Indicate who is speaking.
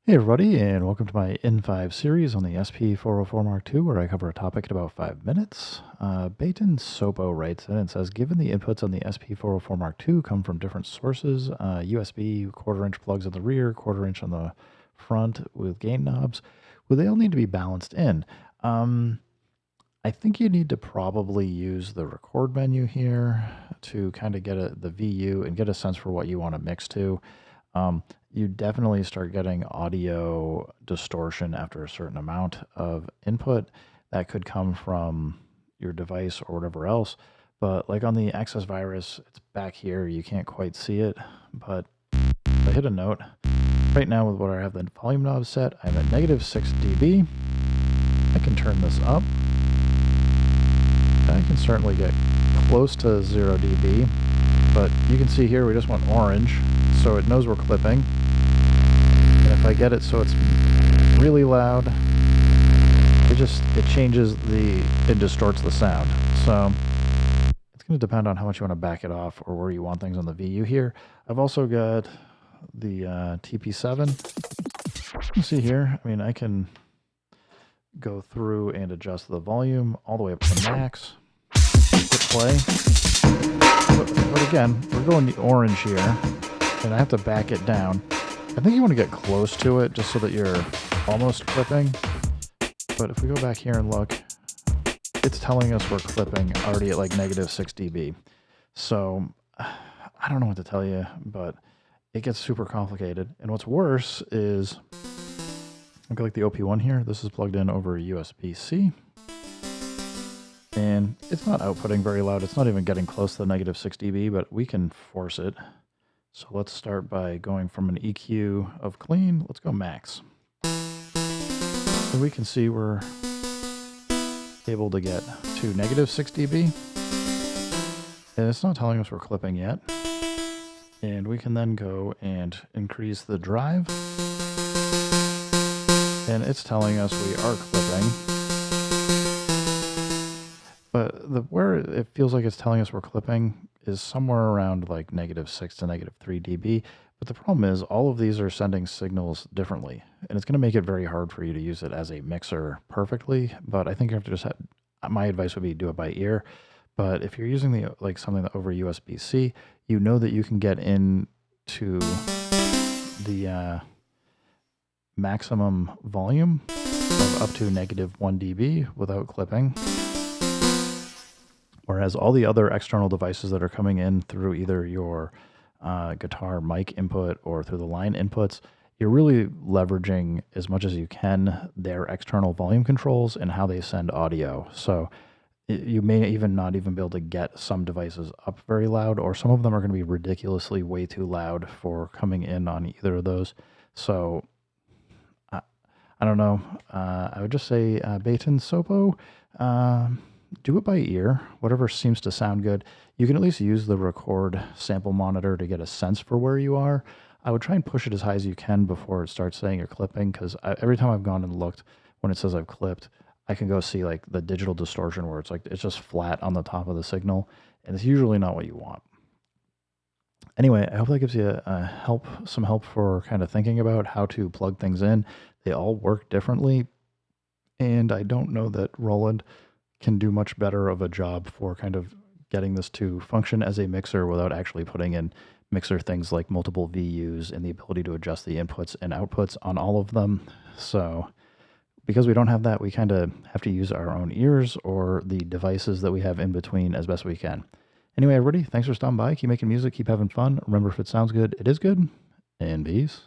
Speaker 1: Hey everybody, and welcome to my N5 series on the SP404 mk2, where I cover a topic in about 5 minutes. Baton Sopo writes in and says, given the inputs on the SP404 mk2 come from different sources, USB, quarter-inch plugs on the rear, quarter-inch on the front with gain knobs, will they all need to be balanced in? I think you need to probably use the record menu here to kind of get the VU and get a sense for what you want to mix to. You definitely start getting audio distortion after a certain amount of input that could come from your device or whatever else. But like on the access virus, it's back here. You can't quite see it, but if I hit a note, right now with what I have the volume knob set, I'm at negative 6 dB. I can turn this up. I can certainly get close to 0 dB, but you can see here we just went orange, so it knows we're clipping. And if I get it so it's really loud, it changes it distorts the sound. So it's going to depend on how much you want to back it off or where you want things on the VU here. I've also got the TP7. You see here, I mean, I can go through and adjust the volume all the way up to max. Hit play. But again, we're going the orange here, and I have to back it down. I think you want to get close to it just so that you're almost clipping. But if we go back here and look, it's telling us we're clipping already at like negative 6 dB. So I don't know what to tell you, but it gets super complicated. And what's worse is, look like the OP1 here. This is plugged in over USB-C. And it's not outputting very loud. It's not even getting close to the negative 6 dB, but we can force it. So let's start by going from an EQ of clean. Let's go max. And we can see we're able to get to negative 6 dB. And it's not telling us we're clipping yet. And we can then go and increase the drive. And it's telling us we are clipping. But where it feels like it's telling us we're clipping is somewhere around like negative 6 to negative 3 dB. But the problem is all of these are sending signals differently. And it's going to make it very hard for you to use it as a mixer perfectly. But I think you have to just my advice would be do it by ear. But if you're using something over USB-C, you know that you can get into the maximum volume of up to negative 1 dB without clipping. Whereas all the other external devices that are coming in through either your guitar mic input or through the line inputs, you're really leveraging as much as you can their external volume controls and how they send audio. So you may not even be able to get some devices up very loud, or some of them are going to be ridiculously way too loud for coming in on either of those. So I don't know. I would just say Baton Sopo, do it by ear, whatever seems to sound good. You can at least use the record sample monitor to get a sense for where you are. I would try and push it as high as you can before it starts saying you're clipping, because every time I've gone and looked, when it says I've clipped, I can go see like the digital distortion where it's just flat on the top of the signal, and it's usually not what you want. Anyway, I hope that gives you some help for kind of thinking about how to plug things in. They all work differently, and I don't know that Roland can do much better of a job for kind of getting this to function as a mixer without actually putting in mixer things like multiple VUs and the ability to adjust the inputs and outputs on all of them. So because we don't have that, we kind of have to use our own ears or the devices that we have in between as best we can. Anyway, everybody, thanks for stopping by. Keep making music, keep having fun. Remember, if it sounds good, it is good. And peace.